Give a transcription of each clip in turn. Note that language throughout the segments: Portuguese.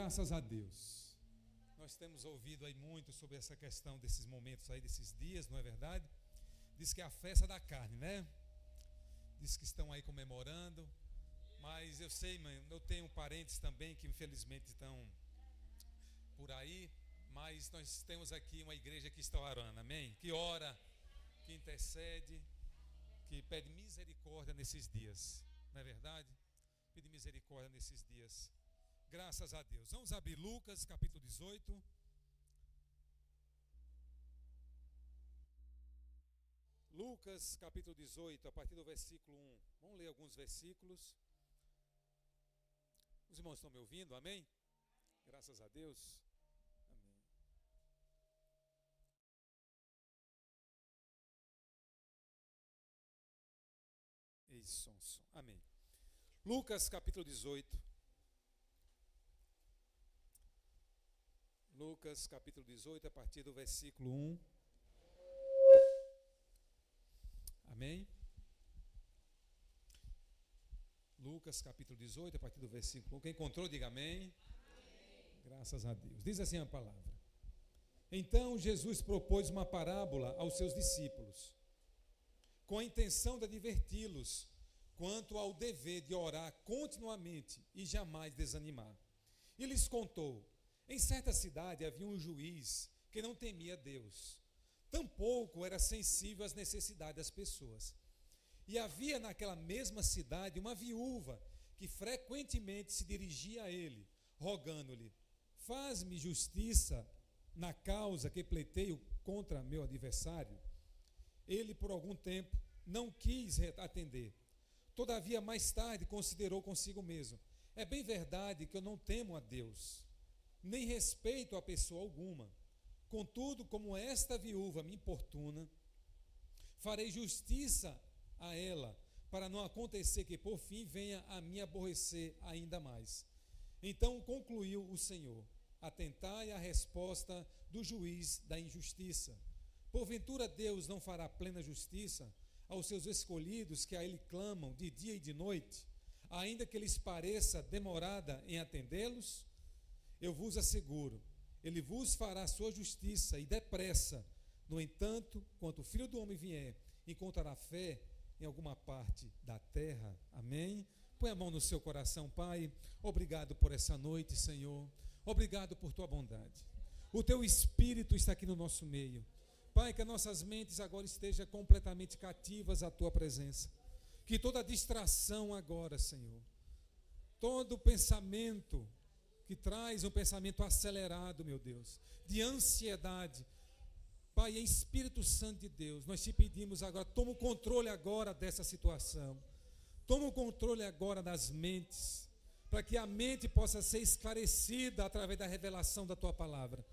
Graças a Deus. Nós temos ouvido aí muito sobre essa questão desses momentos aí, desses dias, não é verdade? Diz que é a festa da carne, né? Diz que estão aí comemorando. Mas eu sei, mãe, eu tenho parentes também que infelizmente estão por aí. Mas nós temos aqui uma igreja que está orando, amém? Que ora, que intercede, que pede misericórdia nesses dias, não é verdade? Pede misericórdia nesses dias. Graças a Deus. Vamos abrir Lucas capítulo 18. Lucas capítulo 18, a partir do versículo 1. Vamos ler alguns versículos. Os irmãos estão me ouvindo? Amém? Graças a Deus. Amém. Isso, amém. Lucas capítulo 18. Lucas capítulo 18, a partir do versículo 1. Amém? Lucas capítulo 18, a partir do versículo 1. Quem encontrou, diga amém. Amém. Graças a Deus. Diz assim a palavra. Então Jesus propôs uma parábola aos seus discípulos, com a intenção de adverti-los quanto ao dever de orar continuamente e jamais desanimar. E lhes contou: em certa cidade havia um juiz que não temia Deus, tampouco era sensível às necessidades das pessoas. E havia naquela mesma cidade uma viúva que frequentemente se dirigia a ele, rogando-lhe: faz-me justiça na causa que pleiteio contra meu adversário. Ele por algum tempo não quis atender. Todavia mais tarde considerou consigo mesmo: é bem verdade que eu não temo a Deus, nem respeito a pessoa alguma. Contudo, como esta viúva me importuna, farei justiça a ela, para não acontecer que por fim venha a me aborrecer ainda mais. Então concluiu o Senhor: atentai à resposta do juiz da injustiça. Porventura Deus não fará plena justiça aos seus escolhidos que a ele clamam de dia e de noite, ainda que lhes pareça demorada em atendê-los? Eu vos asseguro, ele vos fará sua justiça e depressa. No entanto, quando o Filho do Homem vier, encontrará fé em alguma parte da terra? Amém? Põe a mão no seu coração. Pai, obrigado por essa noite, Senhor. Obrigado por tua bondade. O teu Espírito está aqui no nosso meio. Pai, que as nossas mentes agora estejam completamente cativas à tua presença. Que toda distração agora, Senhor, todo pensamento que traz um pensamento acelerado, meu Deus, de ansiedade, Pai, em Espírito Santo de Deus, nós te pedimos agora: toma o controle agora dessa situação, toma o controle agora das mentes, para que a mente possa ser esclarecida através da revelação da tua palavra.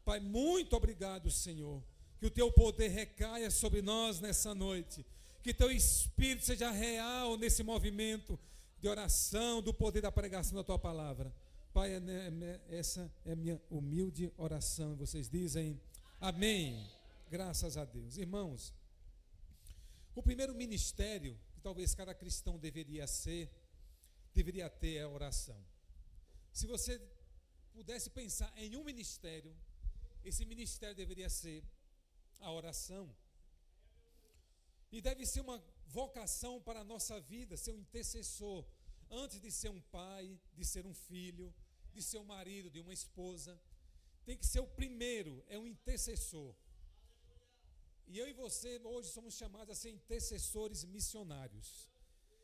Pai, muito obrigado, Senhor, que o teu poder recaia sobre nós nessa noite, que teu Espírito seja real nesse movimento de oração, do poder da pregação da tua palavra. Pai, essa é a minha humilde oração. Vocês dizem amém. Graças a Deus. Irmãos, o primeiro ministério que talvez cada cristão deveria ter é a oração. Se você pudesse pensar em um ministério, esse ministério deveria ser a oração. E deve ser uma vocação para a nossa vida, ser um intercessor, antes de ser um pai, de ser um filho, de ser um marido, de uma esposa. Tem que ser o primeiro, é um intercessor. E eu e você hoje somos chamados a ser intercessores missionários,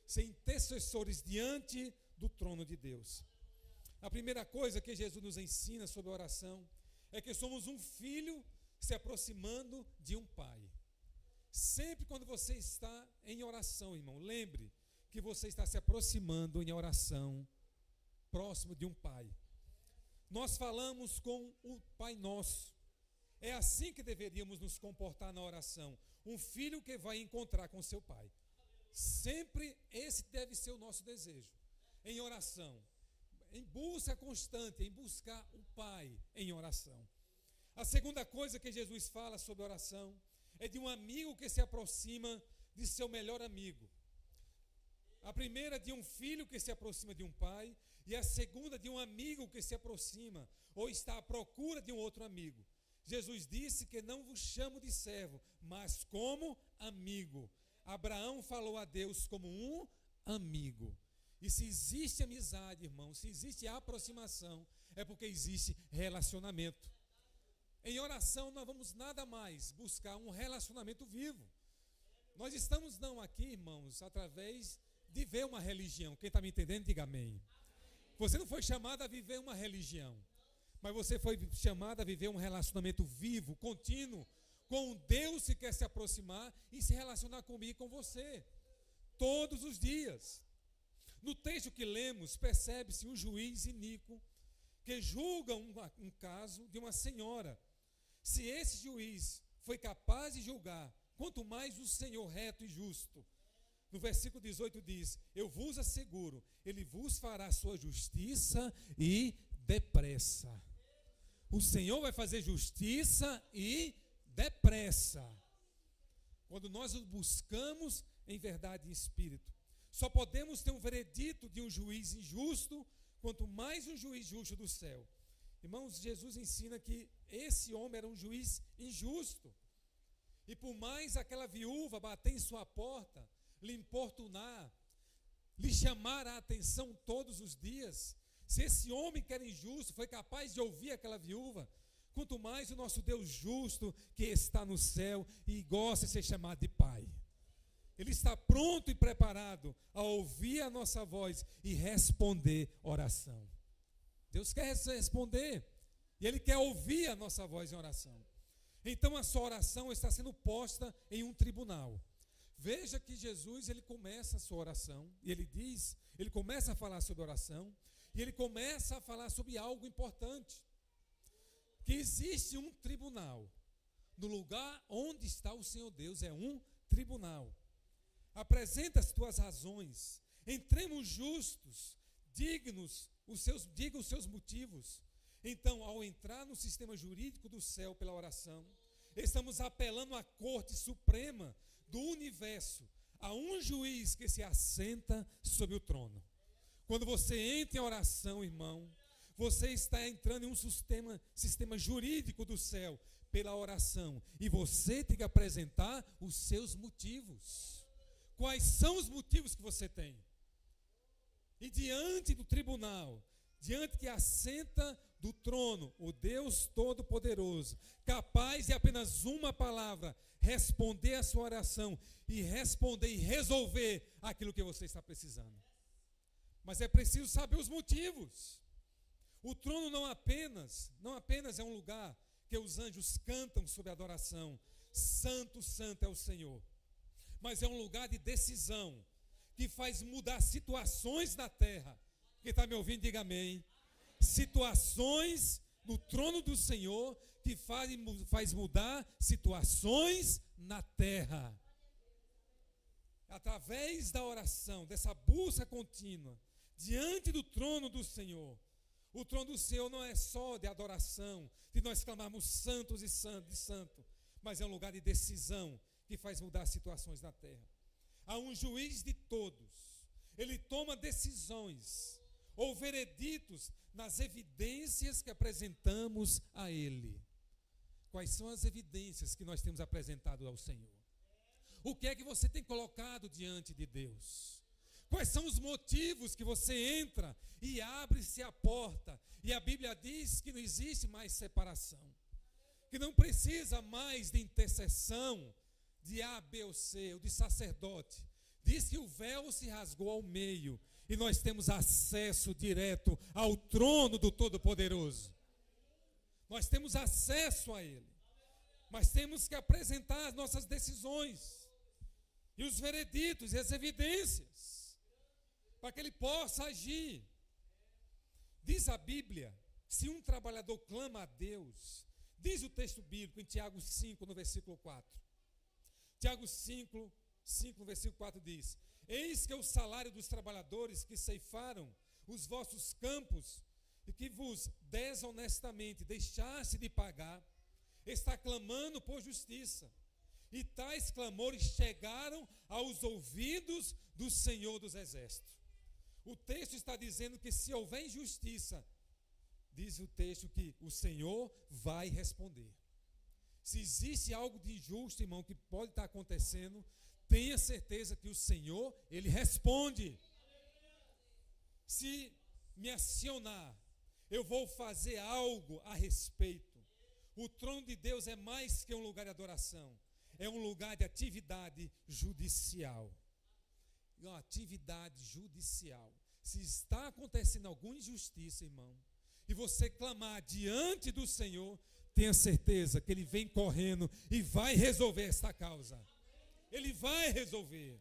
ser intercessores diante do trono de Deus. A primeira coisa que Jesus nos ensina sobre a oração é que somos um filho se aproximando de um pai. Sempre quando você está em oração, irmão, lembre que você está se aproximando em oração, próximo de um pai. Nós falamos com o Pai Nosso. É assim que deveríamos nos comportar na oração. Um filho que vai encontrar com seu pai. Sempre esse deve ser o nosso desejo. Em oração, em busca constante, em buscar o Pai em oração. A segunda coisa que Jesus fala sobre oração é de um amigo que se aproxima de seu melhor amigo. A primeira de um filho que se aproxima de um pai, e a segunda de um amigo que se aproxima, ou está à procura de um outro amigo. Jesus disse que não vos chamo de servo, mas como amigo. Abraão falou a Deus como um amigo. E se existe amizade, irmão, se existe aproximação, é porque existe relacionamento. Em oração nós vamos nada mais buscar um relacionamento vivo. Nós estamos não aqui, irmãos, através de ver uma religião. Quem está me entendendo, diga amém. Você não foi chamado a viver uma religião, mas você foi chamado a viver um relacionamento vivo, contínuo, com um Deus que quer se aproximar e se relacionar comigo e com você, todos os dias. No texto que lemos, percebe-se um juiz iníquo que julga um caso de uma senhora. Se esse juiz foi capaz de julgar, quanto mais o Senhor reto e justo. No versículo 18 diz: eu vos asseguro, ele vos fará sua justiça e depressa. O Senhor vai fazer justiça e depressa. Quando nós o buscamos em verdade e em espírito. Só podemos ter um veredito de um juiz injusto, quanto mais um juiz justo do céu. Irmãos, Jesus ensina que esse homem era um juiz injusto. E por mais aquela viúva bater em sua porta, lhe importunar, lhe chamar a atenção todos os dias, se esse homem que era injusto foi capaz de ouvir aquela viúva, quanto mais o nosso Deus justo que está no céu e gosta de ser chamado de Pai. Ele está pronto e preparado a ouvir a nossa voz e responder oração. Deus quer responder e Ele quer ouvir a nossa voz em oração. Então a sua oração está sendo posta em um tribunal. Veja que Jesus, ele começa a sua oração e ele começa a falar sobre oração e ele começa a falar sobre algo importante. Que existe um tribunal. No lugar onde está o Senhor Deus é um tribunal. Apresenta as tuas razões, entremos justos, dignos, diga os seus motivos. Então, ao entrar no sistema jurídico do céu pela oração, estamos apelando à corte suprema do universo, a um juiz que se assenta sobre o trono. Quando você entra em oração, irmão, você está entrando em um sistema jurídico do céu pela oração, e você tem que apresentar os seus motivos. Quais são os motivos que você tem? E diante do tribunal, diante que assenta do trono, o Deus Todo-Poderoso, capaz de apenas uma palavra, responder a sua oração, e responder e resolver aquilo que você está precisando. Mas é preciso saber os motivos. O trono não apenas é um lugar que os anjos cantam sobre adoração, santo, santo é o Senhor. Mas é um lugar de decisão, que faz mudar situações na terra. Quem está me ouvindo, diga amém. Situações no trono do Senhor, que faz mudar situações na terra. Através da oração, dessa busca contínua, diante do trono do Senhor. O trono do Senhor não é só de adoração, de nós clamarmos santos e santo, mas é um lugar de decisão, que faz mudar situações na terra. Há um juiz de todos. Ele toma decisões ou vereditos nas evidências que apresentamos a Ele. Quais são as evidências que nós temos apresentado ao Senhor? O que é que você tem colocado diante de Deus? Quais são os motivos que você entra e abre-se a porta? E a Bíblia diz que não existe mais separação, que não precisa mais de intercessão de A, B ou C, ou de sacerdote. Diz que o véu se rasgou ao meio e nós temos acesso direto ao trono do Todo-Poderoso. Nós temos acesso a Ele, mas temos que apresentar as nossas decisões e os vereditos e as evidências para que Ele possa agir. Diz a Bíblia, se um trabalhador clama a Deus, diz o texto bíblico em Tiago 5, no versículo 4. Tiago 5, no versículo 4 diz: eis que o salário dos trabalhadores que ceifaram os vossos campos e que vos desonestamente deixaste de pagar, está clamando por justiça. E tais clamores chegaram aos ouvidos do Senhor dos Exércitos. O texto está dizendo que se houver injustiça, diz o texto que o Senhor vai responder. Se existe algo de injusto, irmão, que pode estar acontecendo, tenha certeza que o Senhor, Ele responde. Se me acionar, eu vou fazer algo a respeito. O trono de Deus é mais que um lugar de adoração. É um lugar de atividade judicial. Uma atividade judicial. Se está acontecendo alguma injustiça, irmão, e você clamar diante do Senhor, tenha certeza que Ele vem correndo e vai resolver esta causa. Ele vai resolver.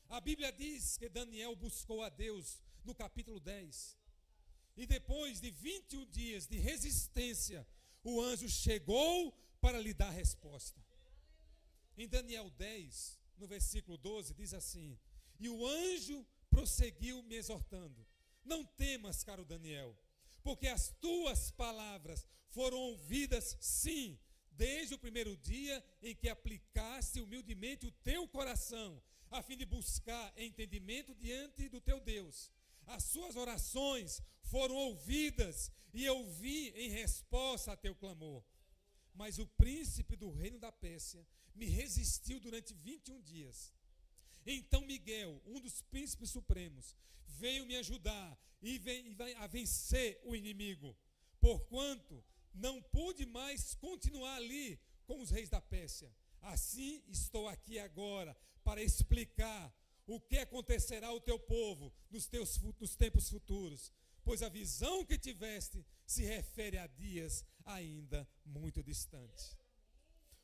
A Bíblia diz que Daniel buscou a Deus no capítulo 10. E depois de 21 dias de resistência, o anjo chegou para lhe dar resposta. Em Daniel 10, no versículo 12, diz assim: e o anjo prosseguiu me exortando: não temas, caro Daniel, porque as tuas palavras foram ouvidas, sim, desde o primeiro dia em que aplicaste humildemente o teu coração, a fim de buscar entendimento diante do teu Deus. As suas orações foram ouvidas, e eu vim em resposta a teu clamor. Mas o príncipe do reino da Pérsia me resistiu durante 21 dias. Então Miguel, um dos príncipes supremos, veio me ajudar e vai a vencer o inimigo, porquanto não pude mais continuar ali com os reis da Pérsia. Assim estou aqui agora para explicar o que acontecerá ao teu povo nos tempos futuros, pois a visão que tiveste se refere a dias ainda muito distantes.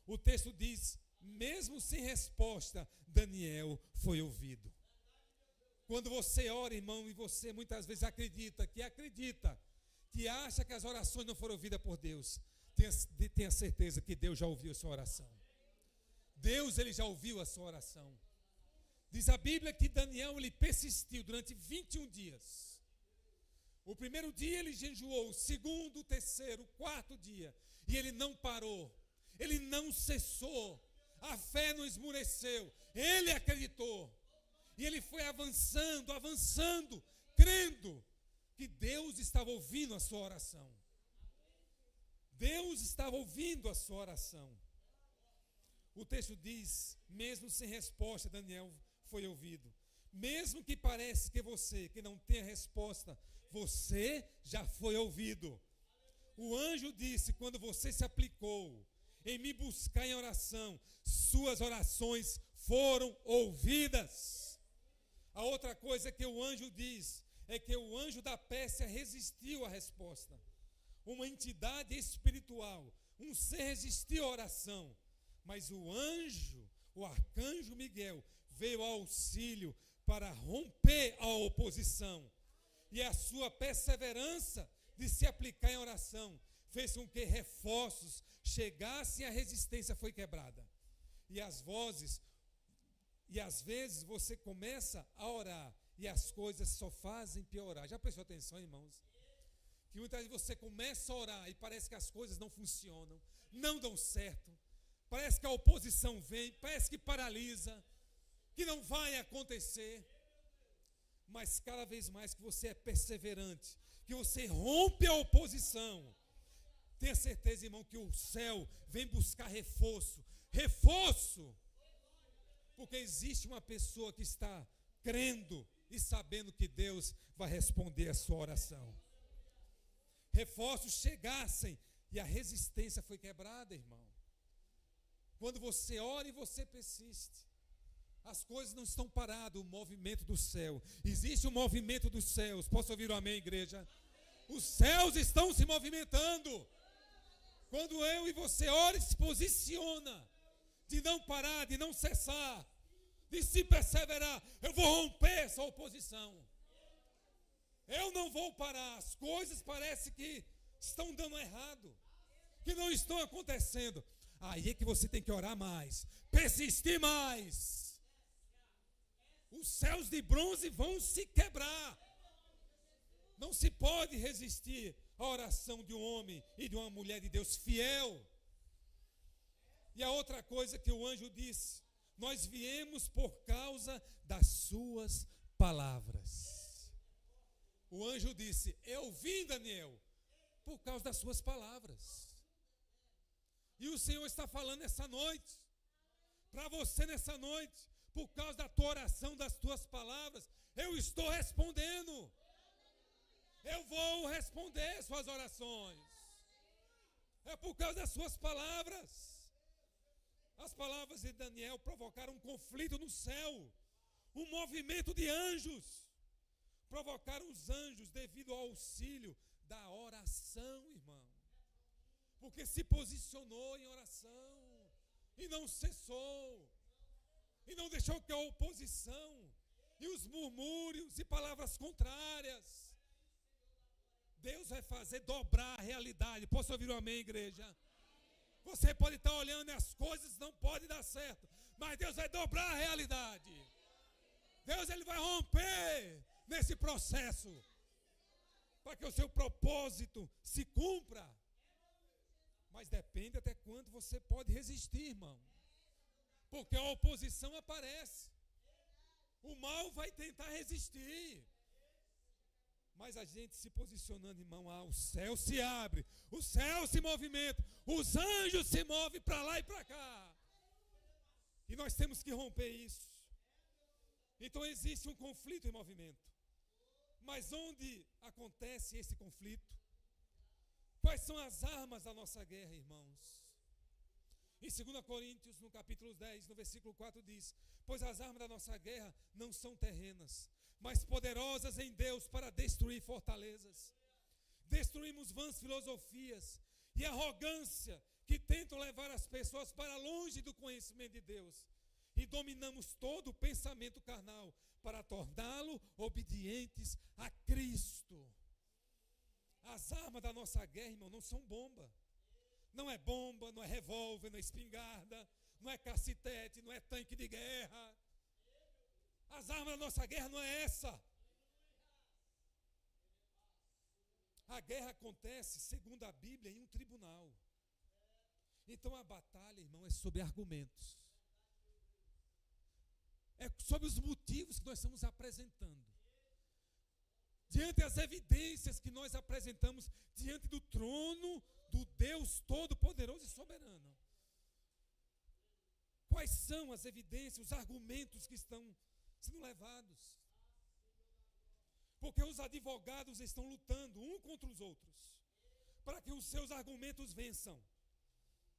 O texto diz: mesmo sem resposta, Daniel foi ouvido. Quando você ora, irmão, e você muitas vezes acredita que acha que as orações não foram ouvidas por Deus, tenha certeza que Deus já ouviu a sua oração. Deus, Ele já ouviu a sua oração. Diz a Bíblia que Daniel, ele persistiu durante 21 dias. O primeiro dia ele jejuou, o segundo, o terceiro, o quarto dia, e ele não parou, ele não cessou, a fé não esmureceu, ele acreditou, e ele foi avançando, crendo que Deus estava ouvindo a sua oração. Deus estava ouvindo a sua oração. O texto diz: mesmo sem resposta, Daniel foi ouvido. Mesmo que pareça que você, que não tenha resposta, você já foi ouvido. O anjo disse: quando você se aplicou em me buscar em oração, suas orações foram ouvidas. A outra coisa que o anjo diz é que o anjo da Pérsia resistiu à resposta. Uma entidade espiritual, um ser resistiu à oração, mas o anjo, o arcanjo Miguel, veio ao auxílio para romper a oposição. E a sua perseverança de se aplicar em oração fez com que reforços chegassem e a resistência foi quebrada. E às vezes você começa a orar e as coisas só fazem piorar. Já prestou atenção, irmãos? Que muitas vezes você começa a orar e parece que as coisas não funcionam, não dão certo. Parece que a oposição vem, parece que paralisa, que não vai acontecer. Mas cada vez mais que você é perseverante, que você rompe a oposição, tenha certeza, irmão, que o céu vem buscar reforço. Porque existe uma pessoa que está crendo e sabendo que Deus vai responder a sua oração. Reforços chegassem e a resistência foi quebrada, irmão. Quando você ora e você persiste, as coisas não estão paradas, o movimento do céu. Existe um movimento dos céus. Posso ouvir um amém, igreja? Os céus estão se movimentando. Quando eu e você ora e se posiciona, de não parar, de não cessar, de se perseverar, eu vou romper essa oposição. Eu não vou parar. As coisas parecem que estão dando errado, que não estão acontecendo. Aí é que você tem que orar mais, persistir mais. Os céus de bronze vão se quebrar. Não se pode resistir à oração de um homem e de uma mulher de Deus fiel. E a outra coisa que o anjo disse: nós viemos por causa das suas palavras. O anjo disse: eu vim, Daniel, por causa das suas palavras. E o Senhor está falando essa noite, para você nessa noite, por causa da tua oração, das tuas palavras, eu estou respondendo. Eu vou responder suas orações. É por causa das suas palavras. As palavras de Daniel provocaram um conflito no céu, um movimento de anjos. Provocaram os anjos devido ao auxílio da oração, irmão. Porque se posicionou em oração e não cessou. E não deixou que a oposição e os murmúrios e palavras contrárias. Deus vai fazer dobrar a realidade. Posso ouvir um amém, igreja? Você pode estar olhando e as coisas não podem dar certo, mas Deus vai dobrar a realidade. Deus, ele vai romper nesse processo para que o seu propósito se cumpra. Mas depende até quanto você pode resistir, irmão. Porque a oposição aparece. O mal vai tentar resistir. Mas a gente se posicionando, irmão, o céu se abre, o céu se movimenta, os anjos se movem para lá e para cá. E nós temos que romper isso. Então existe um conflito em movimento. Mas onde acontece esse conflito? Quais são as armas da nossa guerra, irmãos? Em 2 Coríntios, no capítulo 10, no versículo 4 diz: pois as armas da nossa guerra não são terrenas, mas poderosas em Deus para destruir fortalezas. Destruímos vãs filosofias e arrogância que tentam levar as pessoas para longe do conhecimento de Deus. E dominamos todo o pensamento carnal para torná-lo obedientes a Cristo. As armas da nossa guerra, irmão, não são bomba. Não é bomba, não é revólver, não é espingarda, não é cacetete, não é tanque de guerra. As armas da nossa guerra não é essa. A guerra acontece, segundo a Bíblia, em um tribunal. Então a batalha, irmão, é sobre argumentos. É sobre os motivos que nós estamos apresentando. Diante das evidências que nós apresentamos diante do trono do Deus Todo-Poderoso e Soberano. Quais são as evidências, os argumentos que estão sendo levados? Porque os advogados estão lutando um contra os outros, para que os seus argumentos vençam.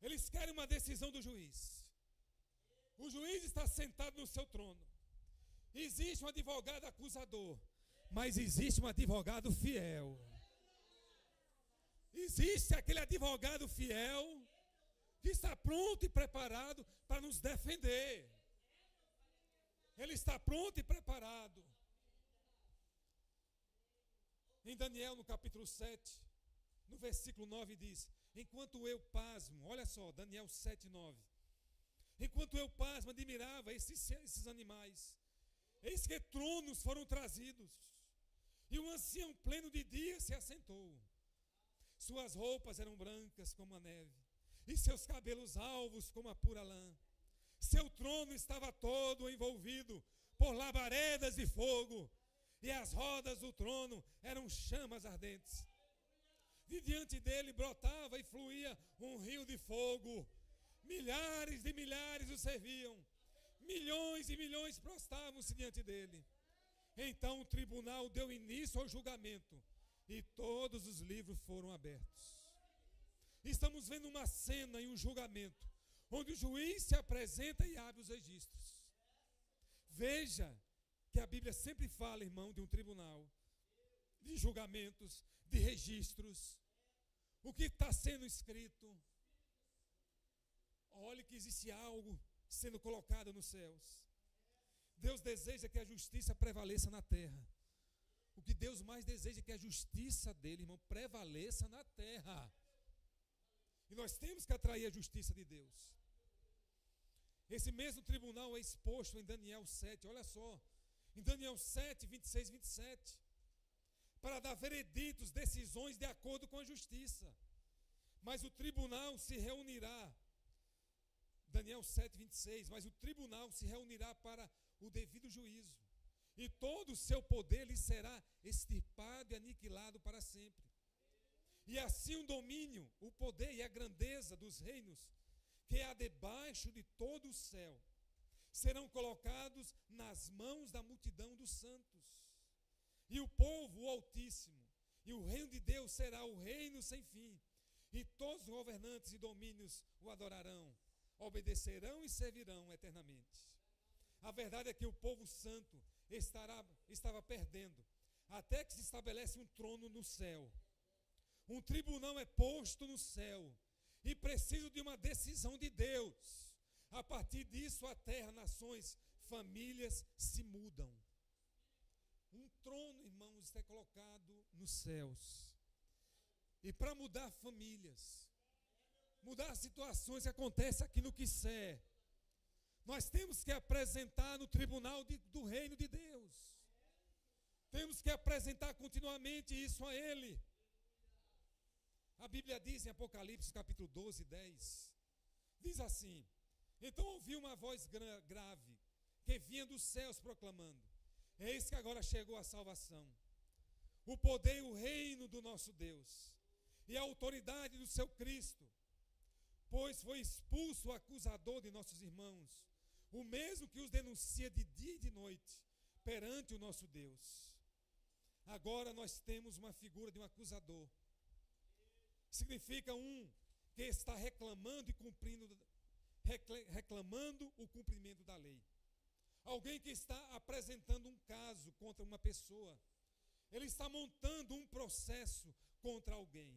Eles querem uma decisão do juiz. O juiz está sentado no seu trono. Existe um advogado acusador, mas existe um advogado fiel. Existe aquele advogado fiel que está pronto e preparado para nos defender. Ele está pronto e preparado. Em Daniel, no capítulo 7, no versículo 9 diz: enquanto eu pasmo, olha só, Daniel 7, 9. Enquanto eu pasmo, admirava esses animais, eis que tronos foram trazidos, e um ancião pleno de dia se assentou. Suas roupas eram brancas como a neve, e seus cabelos alvos como a pura lã. Seu trono estava todo envolvido por labaredas de fogo, e as rodas do trono eram chamas ardentes. De diante dele brotava e fluía um rio de fogo. Milhares de milhares o serviam. Milhões e milhões prostravam-se diante dele. Então o tribunal deu início ao julgamento e todos os livros foram abertos. Estamos vendo uma cena e um julgamento onde o juiz se apresenta e abre os registros. Veja que a Bíblia sempre fala, irmão, de um tribunal, de julgamentos, de registros. O que está sendo escrito? Olhe que existe algo sendo colocado nos céus. Deus deseja que a justiça prevaleça na terra. O que Deus mais deseja é que a justiça dele, irmão, prevaleça na terra. E nós temos que atrair a justiça de Deus. Esse mesmo tribunal é exposto em Daniel 7, olha só. Em Daniel 7, 26 e 27. Para dar vereditos, decisões de acordo com a justiça. Mas o tribunal se reunirá Daniel 7:26, mas o tribunal se reunirá para o devido juízo, e todo o seu poder lhe será extirpado e aniquilado para sempre. E assim o domínio, o poder e a grandeza dos reinos, que há debaixo de todo o céu, serão colocados nas mãos da multidão dos santos. E o povo, o Altíssimo, e o reino de Deus será o reino sem fim, e todos os governantes e domínios o adorarão, obedecerão e servirão eternamente. A verdade é que o povo santo estava perdendo, até que se estabelece um trono no céu. Um tribunal é posto no céu, e precisa de uma decisão de Deus. A partir disso, a terra, nações, famílias se mudam. Um trono, irmãos, está colocado nos céus. E para mudar famílias, mudar situações que acontecem aqui no Quissé, nós temos que apresentar no tribunal do reino de Deus. Temos que apresentar continuamente isso a Ele. A Bíblia diz em Apocalipse capítulo 12, 10, diz assim: então ouvi uma voz grave, que vinha dos céus proclamando: eis que agora chegou a salvação, o poder e o reino do nosso Deus, e a autoridade do seu Cristo, pois foi expulso o acusador de nossos irmãos, o mesmo que os denuncia de dia e de noite, perante o nosso Deus. Agora nós temos uma figura de um acusador. Significa um que está reclamando o cumprimento da lei. Alguém que está apresentando um caso contra uma pessoa. Ele está montando um processo contra alguém.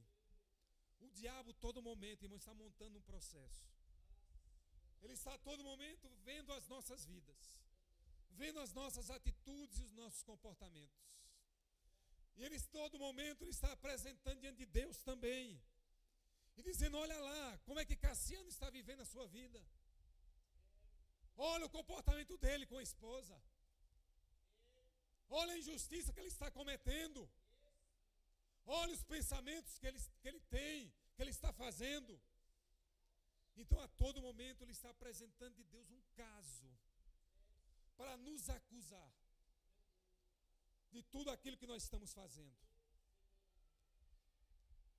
O diabo, todo momento, irmão, está montando um processo. Ele está a todo momento vendo as nossas vidas, vendo as nossas atitudes e os nossos comportamentos. E ele, todo momento, ele está apresentando diante de Deus também. E dizendo: olha lá, como é que Cassiano está vivendo a sua vida. Olha o comportamento dele com a esposa. Olha a injustiça que ele está cometendo. Olha os pensamentos que ele tem, que ele está fazendo. Então, a todo momento, ele está apresentando de Deus um caso para nos acusar de tudo aquilo que nós estamos fazendo.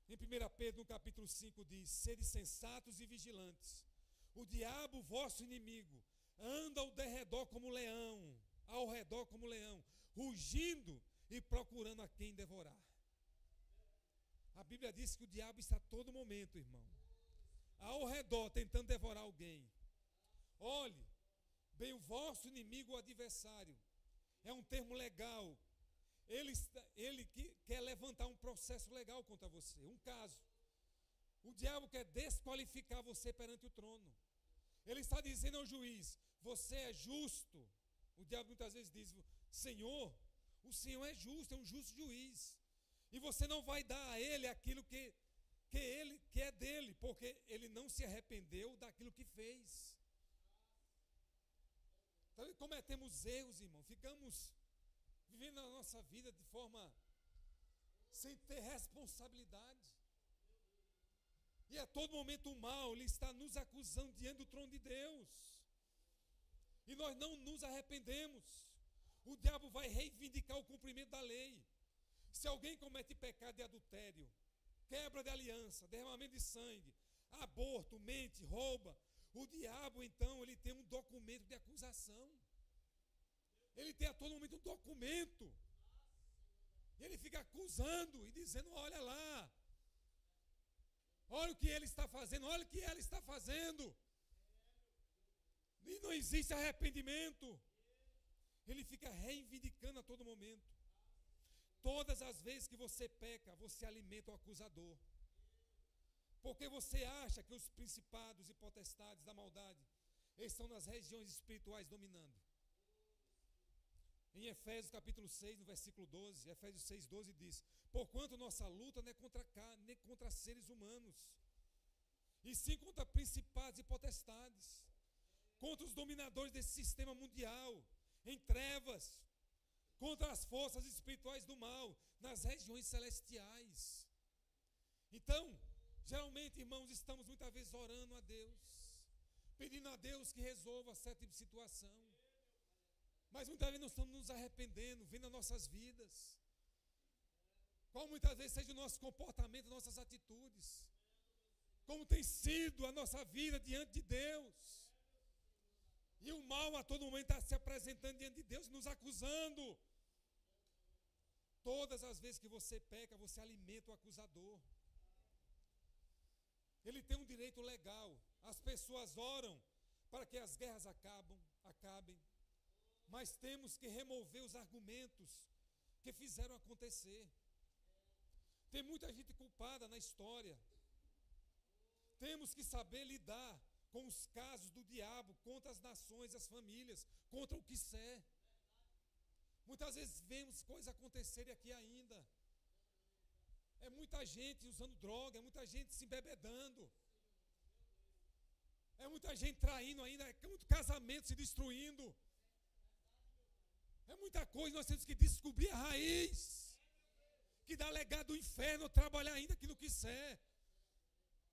Em 1 Pedro, no capítulo 5, diz: sede sensatos e vigilantes. O diabo, vosso inimigo, anda ao redor como leão, rugindo e procurando a quem devorar. A Bíblia diz que o diabo está a todo momento, irmão, ao redor, tentando devorar alguém. Olhe, bem, o vosso inimigo, o adversário, é um termo legal. Ele quer levantar um processo legal contra você, um caso. O diabo quer desqualificar você perante o trono. Ele está dizendo ao juiz: você é justo. O diabo muitas vezes diz: Senhor, o Senhor é justo, é um justo juiz. E você não vai dar a ele aquilo que é dele, porque ele não se arrependeu daquilo que fez. Então, cometemos erros, irmão, ficamos vivendo a nossa vida de forma sem ter responsabilidade. E a todo momento o mal, ele está nos acusando diante do trono de Deus. E nós não nos arrependemos. O diabo vai reivindicar o cumprimento da lei. Se alguém comete pecado de adultério, quebra de aliança, derramamento de sangue, aborto, mente, rouba, o diabo, então, ele tem um documento de acusação. Ele tem a todo momento um documento. E ele fica acusando e dizendo: olha lá, olha o que ele está fazendo, olha o que ela está fazendo. E não existe arrependimento. Ele fica reivindicando a todo momento. Todas as vezes que você peca, você alimenta o acusador. Porque você acha que os principados e potestades da maldade estão nas regiões espirituais dominando. Em Efésios capítulo 6, no versículo 12, Efésios 6, 12 diz: porquanto nossa luta não é contra carne, nem contra seres humanos, e sim contra principados e potestades, contra os dominadores desse sistema mundial, em trevas, contra as forças espirituais do mal, nas regiões celestiais. Então, geralmente, irmãos, estamos muitas vezes orando a Deus, pedindo a Deus que resolva certa tipo de situação. Mas muitas vezes nós estamos nos arrependendo, vendo as nossas vidas. Qual muitas vezes seja o nosso comportamento, nossas atitudes. Como tem sido a nossa vida diante de Deus. E o mal a todo momento está se apresentando diante de Deus, nos acusando. Todas as vezes que você peca, você alimenta o acusador. Ele tem um direito legal. As pessoas oram para que as guerras acabem. Mas temos que remover os argumentos que fizeram acontecer. Tem muita gente culpada na história. Temos que saber lidar com os casos do diabo contra as nações, as famílias, contra o que é. Muitas vezes vemos coisas acontecerem aqui ainda. É muita gente usando droga, é muita gente se embebedando. É muita gente traindo ainda, é muito casamento se destruindo. É muita coisa, nós temos que descobrir a raiz. Que dá legado do inferno, trabalhar ainda aqui no que é.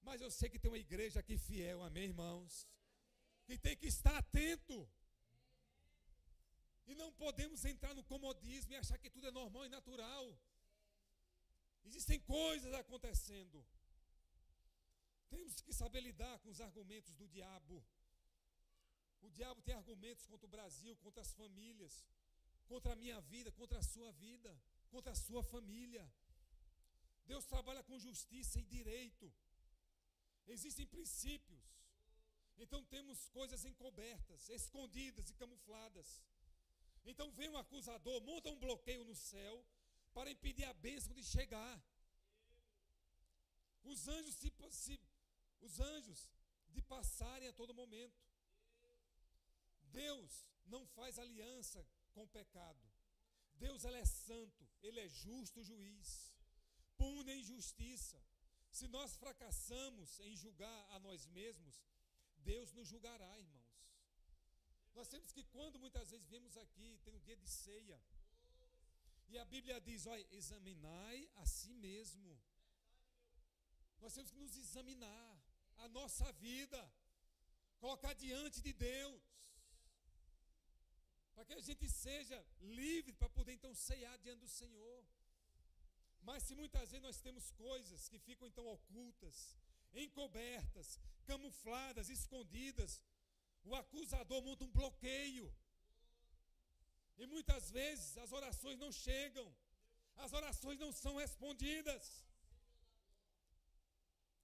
Mas eu sei que tem uma igreja aqui fiel, amém, irmãos? Que tem que estar atento. E não podemos entrar no comodismo e achar que tudo é normal e natural. Existem coisas acontecendo. Temos que saber lidar com os argumentos do diabo. O diabo tem argumentos contra o Brasil, contra as famílias, contra a minha vida, contra a sua vida, contra a sua família. Deus trabalha com justiça e direito. Existem princípios. Então temos coisas encobertas, escondidas e camufladas. Então vem um acusador, monta um bloqueio no céu para impedir a bênção de chegar. Os anjos de passarem a todo momento. Deus não faz aliança com o pecado. Deus, ele é santo, ele é justo juiz. Pune a injustiça. Se nós fracassamos em julgar a nós mesmos, Deus nos julgará, irmãos. Nós temos que, quando muitas vezes vemos aqui, tem um dia de ceia, e a Bíblia diz, olha, examinai a si mesmo. Nós temos que nos examinar, a nossa vida, colocar diante de Deus, para que a gente seja livre, para poder então ceiar diante do Senhor. Mas se muitas vezes nós temos coisas que ficam então ocultas, encobertas, camufladas, escondidas, o acusador monta um bloqueio. E muitas vezes as orações não chegam, as orações não são respondidas.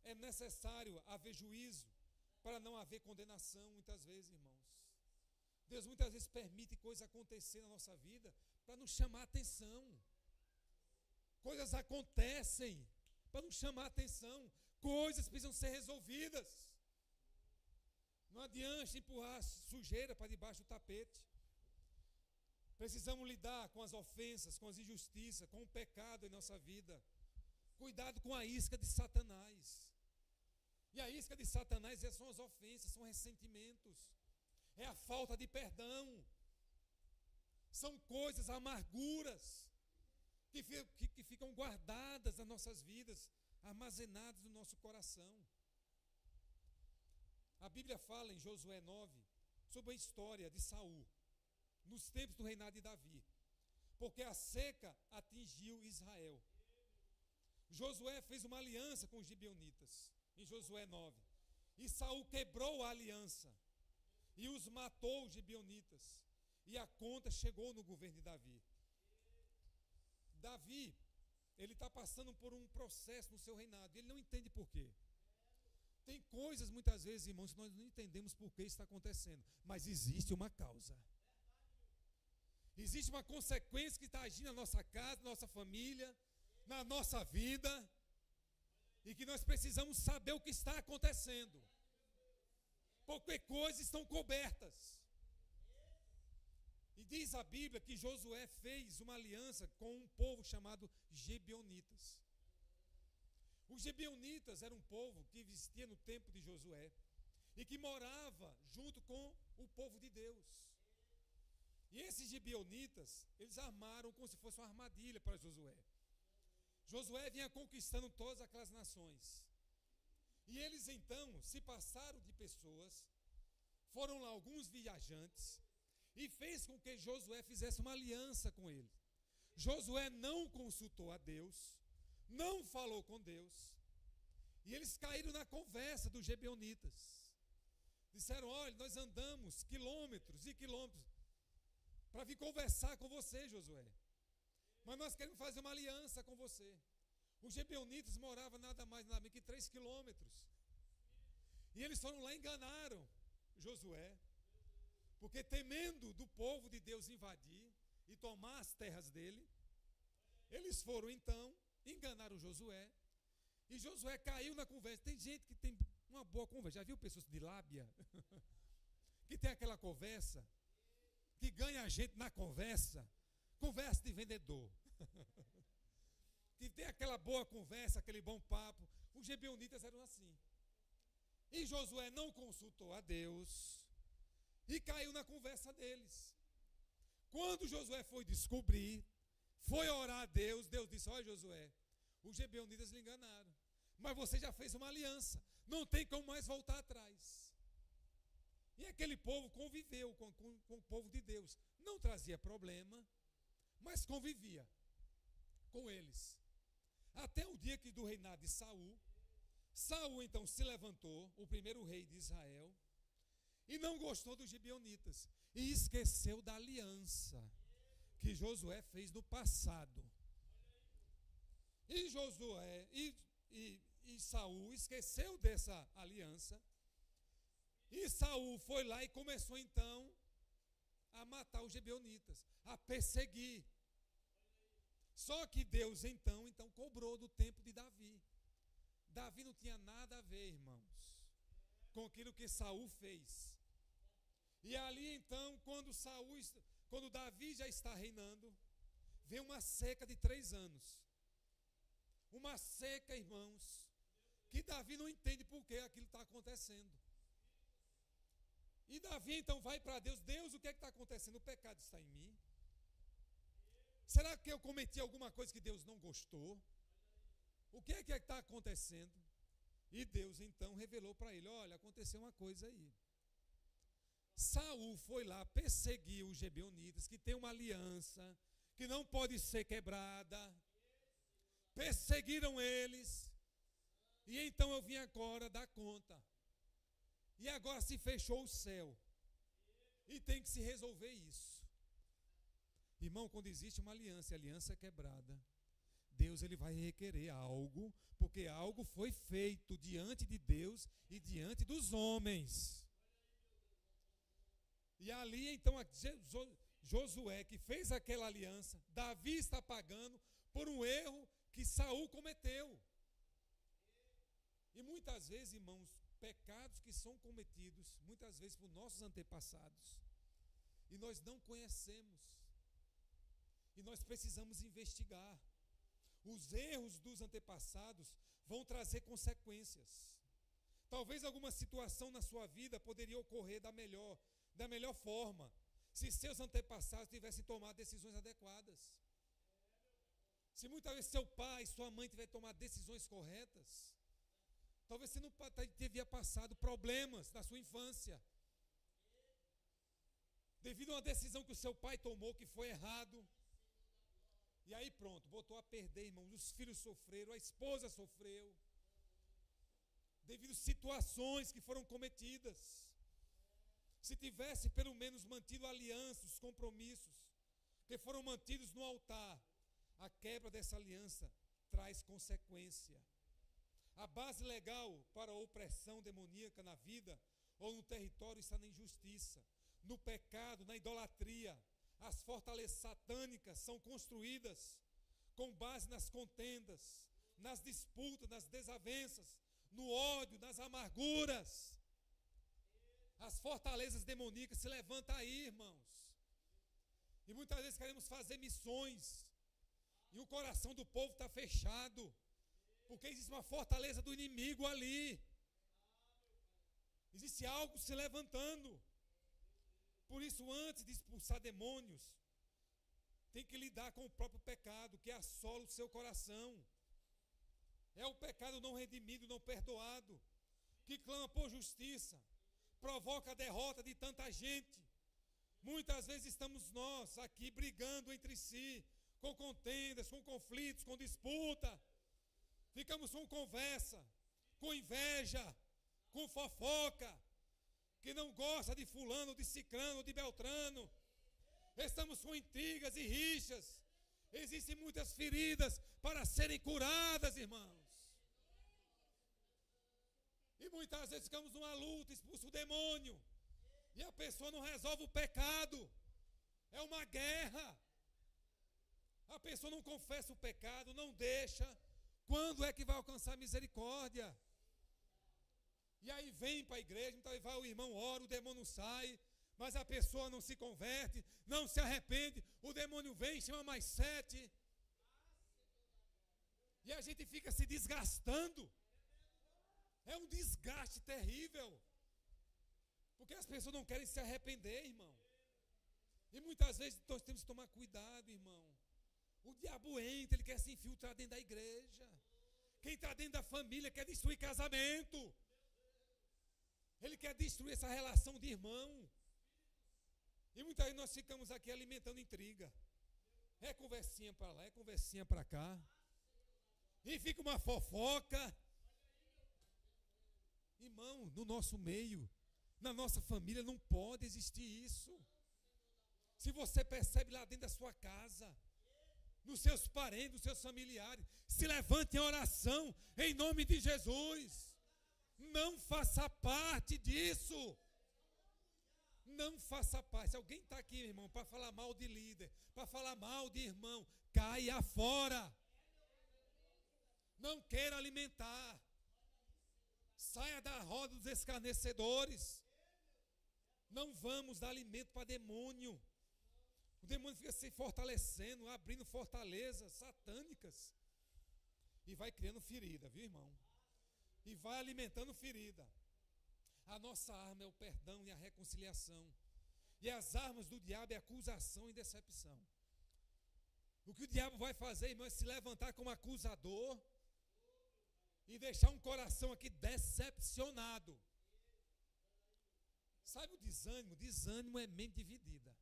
É necessário haver juízo para não haver condenação, muitas vezes, irmãos. Deus muitas vezes permite coisas acontecer na nossa vida para nos chamar a atenção. Coisas acontecem para nos chamar a atenção. Coisas precisam ser resolvidas. Não adianta empurrar sujeira para debaixo do tapete. Precisamos lidar com as ofensas, com as injustiças, com o pecado em nossa vida. Cuidado com a isca de Satanás. E a isca de Satanás são as ofensas, são ressentimentos. É a falta de perdão. São coisas, amarguras, que ficam guardadas nas nossas vidas, armazenadas no nosso coração. A Bíblia fala em Josué 9 sobre a história de Saul, nos tempos do reinado de Davi, porque a seca atingiu Israel. Josué fez uma aliança com os gibeonitas, em Josué 9, e Saul quebrou a aliança, e os matou, os gibeonitas, e a conta chegou no governo de Davi. Davi, ele está passando por um processo no seu reinado, e ele não entende por quê. Tem coisas, muitas vezes, irmãos, que nós não entendemos por que isso está acontecendo, mas existe uma causa. Existe uma consequência que está agindo na nossa casa, na nossa família, na nossa vida, e que nós precisamos saber o que está acontecendo, porque coisas estão cobertas. E diz a Bíblia que Josué fez uma aliança com um povo chamado Gibeonitas. Os Gibeonitas eram um povo que existia no tempo de Josué e que morava junto com o povo de Deus. E esses Gibeonitas, eles armaram como se fosse uma armadilha para Josué. Josué vinha conquistando todas aquelas nações. E eles então se passaram de pessoas Foram lá alguns viajantes e fez com que Josué fizesse uma aliança com ele. Josué não consultou a Deus, não falou com Deus, e eles caíram na conversa dos gibeonitas. Disseram: olha, nós andamos quilômetros e quilômetros para vir conversar com você, Josué, mas nós queremos fazer uma aliança com você. Os gibeonitas moravam nada mais nada menos que 3 quilômetros, e eles foram lá e enganaram Josué, porque temendo do povo de Deus invadir e tomar as terras dele, eles foram então, enganaram Josué, e Josué caiu na conversa. Tem gente que tem uma boa conversa, já viu pessoas de lábia? Que tem aquela conversa, que ganha a gente na conversa, conversa de vendedor. Que tem aquela boa conversa, aquele bom papo. Os gibeonitas eram assim. E Josué não consultou a Deus e caiu na conversa deles. Quando Josué foi descobrir, foi orar a Deus, Deus disse: olha, Josué, os gibeonitas lhe enganaram, mas você já fez uma aliança, não tem como mais voltar atrás. E aquele povo conviveu com o povo de Deus, não trazia problema, mas convivia com eles. Até o dia que do reinado de Saul, Saul então se levantou, o primeiro rei de Israel, e não gostou dos gibeonitas, e esqueceu da aliança que Josué fez no passado. E Josué e Saul esqueceu dessa aliança, e Saul foi lá e começou então a matar os gibeonitas, a perseguir. Só que Deus então cobrou do tempo de Davi. Davi não tinha nada a ver, irmãos, com aquilo que Saul fez. E ali então, quando Davi já está reinando, vem uma seca de 3 anos. Uma seca, irmãos, que Davi não entende por que aquilo está acontecendo. E Davi então vai para Deus: Deus, o que é que está acontecendo? O pecado está em mim? Será que eu cometi alguma coisa que Deus não gostou? O que é que está acontecendo? E Deus então revelou para ele: olha, aconteceu uma coisa aí. Saul foi lá perseguir os gibeonitas, que tem uma aliança, que não pode ser quebrada. Perseguiram eles. E então eu vim agora dar conta. E agora se fechou o céu. E tem que se resolver isso. Irmão, quando existe uma aliança, e a aliança é quebrada, Deus ele vai requerer algo, porque algo foi feito diante de Deus e diante dos homens. E ali então Josué, que fez aquela aliança, Davi está pagando por um erro que Saul cometeu. E muitas vezes, irmãos, pecados que são cometidos, muitas vezes por nossos antepassados, e nós não conhecemos, e nós precisamos investigar. Os erros dos antepassados vão trazer consequências. Talvez alguma situação na sua vida poderia ocorrer da melhor forma, se seus antepassados tivessem tomado decisões adequadas. Se muitas vezes seu pai, sua mãe tivessem tomado decisões corretas, talvez você não teria passado problemas na sua infância, devido a uma decisão que o seu pai tomou que foi errado. E aí pronto, botou a perder, irmãos. Os filhos sofreram, a esposa sofreu, devido a situações que foram cometidas. Se tivesse pelo menos mantido a aliança, os compromissos que foram mantidos no altar, a quebra dessa aliança traz consequência. A base legal para a opressão demoníaca na vida ou no território está na injustiça, no pecado, na idolatria. As fortalezas satânicas são construídas com base nas contendas, nas disputas, nas desavenças, no ódio, nas amarguras. As fortalezas demoníacas se levantam aí, irmãos. E muitas vezes queremos fazer missões, e o coração do povo está fechado, porque existe uma fortaleza do inimigo ali. Existe algo se levantando. Por isso, antes de expulsar demônios, tem que lidar com o próprio pecado, que assola o seu coração. É o pecado não redimido, não perdoado, que clama por justiça, provoca a derrota de tanta gente. Muitas vezes estamos nós aqui brigando entre si, com contendas, com conflitos, com disputa. Ficamos com conversa, com inveja, com fofoca, que não gosta de fulano, de cicrano, de beltrano. Estamos com intrigas e rixas. Existem muitas feridas para serem curadas, irmãos. E muitas vezes ficamos numa luta, expulsa o demônio. E a pessoa não resolve o pecado. É uma guerra. A pessoa não confessa o pecado, não deixa. Quando é que vai alcançar misericórdia? E aí vem para a igreja, então vai o irmão ora, o demônio sai, mas a pessoa não se converte, não se arrepende, o demônio vem, chama mais 7. E a gente fica se desgastando. É um desgaste terrível. Porque as pessoas não querem se arrepender, irmão. E muitas vezes nós temos que tomar cuidado, irmão. O diabo entra, ele quer se infiltrar dentro da igreja. Quem está dentro da família quer destruir casamento. Ele quer destruir essa relação de irmão. E muitas vezes nós ficamos aqui alimentando intriga. É conversinha para lá, é conversinha para cá. E fica uma fofoca. Irmão, no nosso meio, na nossa família, não pode existir isso. Se você percebe lá dentro da sua casa, nos seus parentes, nos seus familiares, se levante em oração, em nome de Jesus. Não faça parte disso. Não faça parte. Se alguém está aqui, irmão, para falar mal de líder, para falar mal de irmão, caia fora. Não queira alimentar. Saia da roda dos escarnecedores. Não vamos dar alimento para demônio. O demônio fica se fortalecendo, abrindo fortalezas satânicas. E vai criando ferida, viu, irmão? E vai alimentando ferida. A nossa arma é o perdão e a reconciliação. E as armas do diabo é acusação e decepção. O que o diabo vai fazer, irmão, é se levantar como acusador e deixar um coração aqui decepcionado. Sabe o desânimo? Desânimo é mente dividida.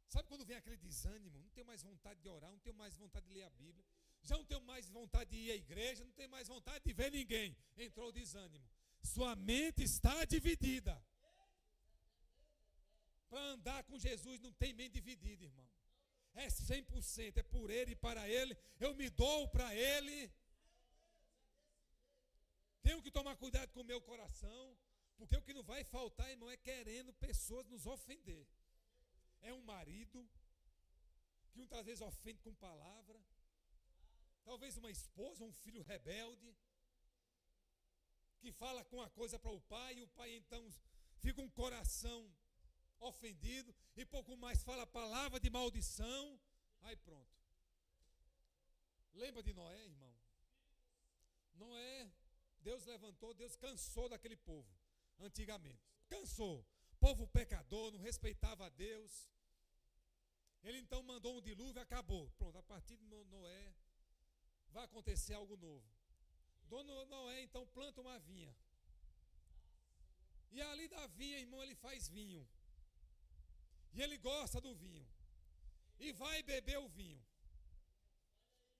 Sabe quando vem aquele desânimo? Não tenho mais vontade de orar, não tenho mais vontade de ler a Bíblia, já não tenho mais vontade de ir à igreja, não tenho mais vontade de ver ninguém. Entrou o desânimo. Sua mente está dividida. Para andar com Jesus não tem mente dividida, irmão. É 100%, é por Ele e para Ele. Eu me dou para Ele. Tenho que tomar cuidado com o meu coração, porque o que não vai faltar, irmão, é querendo pessoas nos ofender. É um marido que muitas vezes ofende com palavra, talvez uma esposa, um filho rebelde, que fala com uma coisa para o pai, e o pai então fica um coração ofendido, e pouco mais fala palavra de maldição, aí pronto. Lembra de Noé, irmão? Noé, Deus levantou, Deus cansou daquele povo, antigamente, cansou. Povo pecador, não respeitava a Deus. Ele então mandou um dilúvio e acabou. Pronto, a partir de Noé vai acontecer algo novo. Dono Noé então planta uma vinha. E ali da vinha, irmão, ele faz vinho. E ele gosta do vinho. E vai beber o vinho.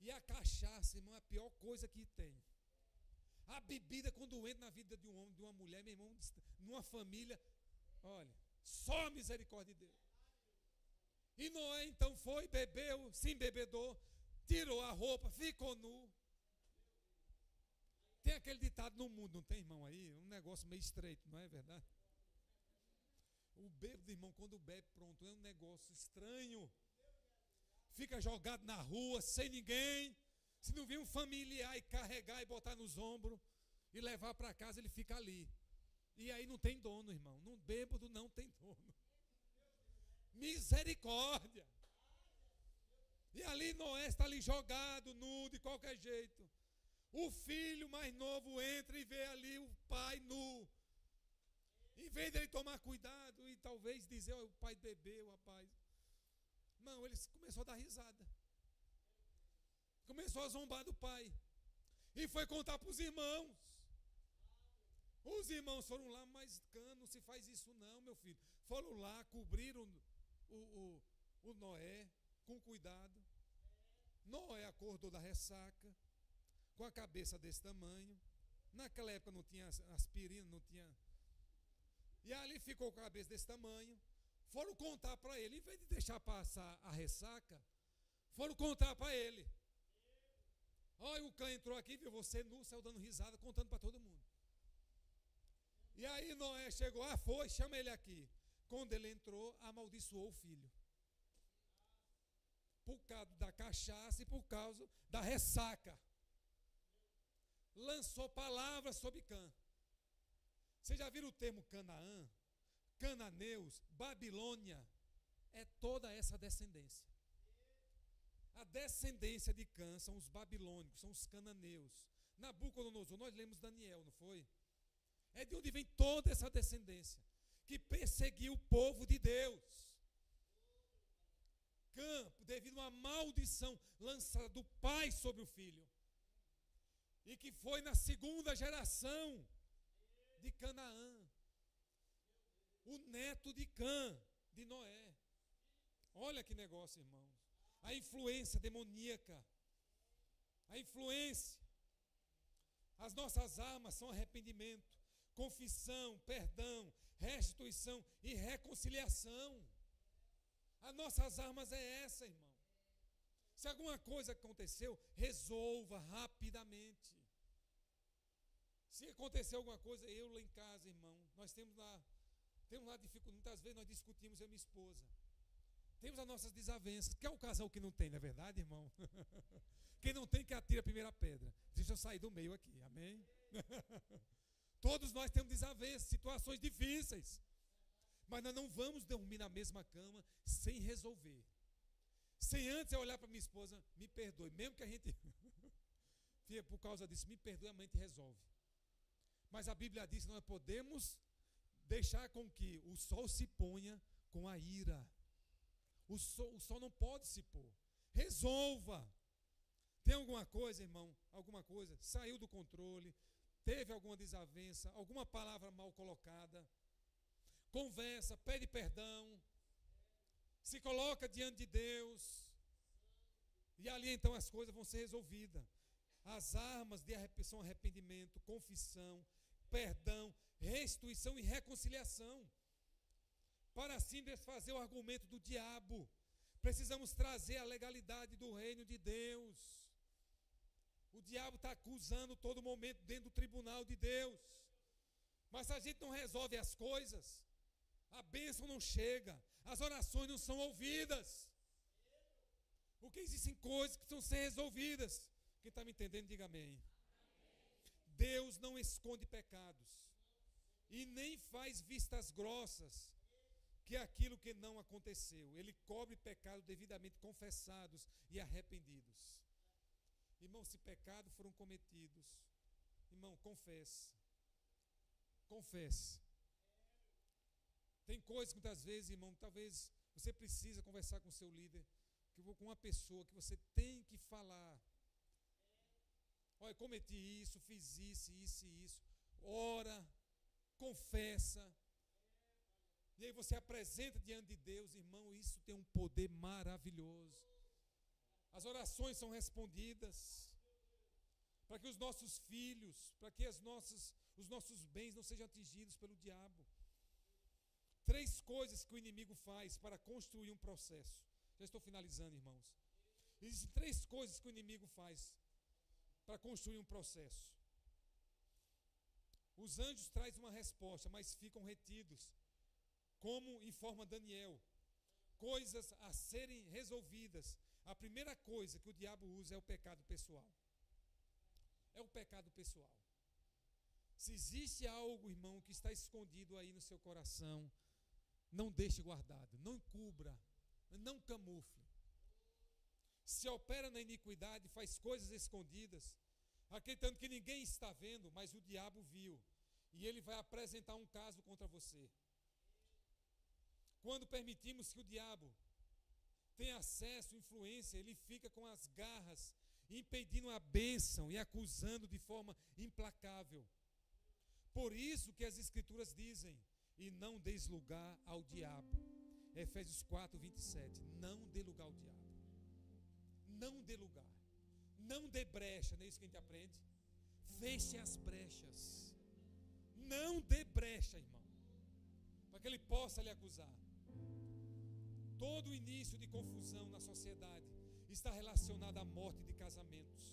E a cachaça, irmão, é a pior coisa que tem. A bebida, quando entra na vida de um homem, de uma mulher, meu irmão, numa família, olha, só a misericórdia de Deus. E Noé então foi, bebeu, se embebedou, tirou a roupa, ficou nu. Tem aquele ditado no mundo, não tem, irmão, aí? Um negócio meio estreito, não é verdade? O bêbado, irmão, quando bebe, pronto, é um negócio estranho. Fica jogado na rua, sem ninguém. Se não vir um familiar e carregar e botar nos ombros e levar para casa, ele fica ali. E aí não tem dono, irmão. No bêbado não tem dono. Misericórdia. E ali Noé está ali jogado, nu, de qualquer jeito. O filho mais novo entra e vê ali o pai nu. Em vez dele tomar cuidado e talvez dizer, o pai bebeu, rapaz. Não, ele começou a dar risada. Começou a zombar do pai. E foi contar para os irmãos. Os irmãos foram lá, mas Cã, não se faz isso não, meu filho. Foram lá, cobriram o Noé com cuidado. Noé acordou da ressaca, com a cabeça desse tamanho. Naquela época não tinha aspirina, não tinha. E ali ficou com a cabeça desse tamanho. Foram contar para ele, em vez de deixar passar a ressaca, foram contar para ele. Olha, o Cã entrou aqui, viu você nu, saiu dando risada, contando para todo mundo. E aí Noé chegou, foi, chama ele aqui. Quando ele entrou, amaldiçoou o filho. Por causa da cachaça e por causa da ressaca. Lançou palavras sobre Cã. Vocês já viram o termo Canaã? Cananeus, Babilônia, é toda essa descendência. A descendência de Cã são os babilônicos, são os cananeus. Nabucodonosor, nós lemos Daniel, não foi? É de onde vem toda essa descendência, que perseguiu o povo de Deus. Cã, devido a uma maldição lançada do pai sobre o filho, e que foi na segunda geração de Canaã, o neto de Cã, de Noé. Olha que negócio, irmãos. A influência demoníaca. A influência. As nossas armas são arrependimento, confissão, perdão, restituição e reconciliação. As nossas armas é essa, irmão. Se alguma coisa aconteceu, resolva rapidamente. Se acontecer alguma coisa, eu lá em casa, irmão, nós temos lá dificuldade. Muitas vezes nós discutimos, eu e minha esposa. Temos as nossas desavenças. Que é o casal que não tem, não é verdade, irmão? Quem não tem, que atira a primeira pedra. Deixa eu sair do meio aqui, amém? Todos nós temos desavenças, situações difíceis. Mas nós não vamos dormir na mesma cama sem resolver. Sem antes eu olhar para minha esposa, me perdoe. Mesmo que a gente, por causa disso, me perdoe, a mente resolve. Mas a Bíblia diz que nós podemos deixar com que o sol se ponha com a ira. O sol não pode se pôr. Resolva. Tem alguma coisa, irmão? Alguma coisa? Saiu do controle? Teve alguma desavença? Alguma palavra mal colocada? Conversa, pede perdão. Se coloca diante de Deus. E ali então as coisas vão ser resolvidas. As armas são arrependimento, confissão, perdão, restituição e reconciliação. Para assim desfazer o argumento do diabo, precisamos trazer a legalidade do reino de Deus. O diabo está acusando todo momento dentro do tribunal de Deus. Mas se a gente não resolve as coisas, a bênção não chega, as orações não são ouvidas. Porque existem coisas que precisam ser resolvidas. Quem está me entendendo, diga amém. Deus não esconde pecados e nem faz vistas grossas que é aquilo que não aconteceu. Ele cobre pecados devidamente confessados e arrependidos. Irmão, se pecados foram cometidos, irmão, confesse. Confesse. Tem coisas que muitas vezes, irmão, talvez você precisa conversar com o seu líder, com uma pessoa que você tem que falar. Olha, cometi isso, fiz isso, isso e isso. Ora, confessa. E aí você apresenta diante de Deus, irmão, isso tem um poder maravilhoso. As orações são respondidas. Para que os nossos filhos, para que os nossos bens não sejam atingidos pelo diabo. 3 coisas que o inimigo faz para construir um processo. Já estou finalizando, irmãos. Existem 3 coisas que o inimigo faz para construir um processo. Os anjos trazem uma resposta, mas ficam retidos. Como informa Daniel, coisas a serem resolvidas. A primeira coisa que o diabo usa é o pecado pessoal. É o pecado pessoal. Se existe algo, irmão, que está escondido aí no seu coração, não deixe guardado, não encubra, não camufle. Se opera na iniquidade, faz coisas escondidas, acreditando que ninguém está vendo, mas o diabo viu. E ele vai apresentar um caso contra você. Quando permitimos que o diabo tenha acesso, influência, ele fica com as garras, impedindo a bênção e acusando de forma implacável. Por isso que as Escrituras dizem: e não deis lugar ao diabo. Efésios 4, 27. Não dê lugar ao diabo. Não dê lugar. Não dê brecha. Não é isso que a gente aprende? Feche as brechas. Não dê brecha, irmão, para que ele possa lhe acusar. Todo o início de confusão na sociedade está relacionado à morte de casamentos,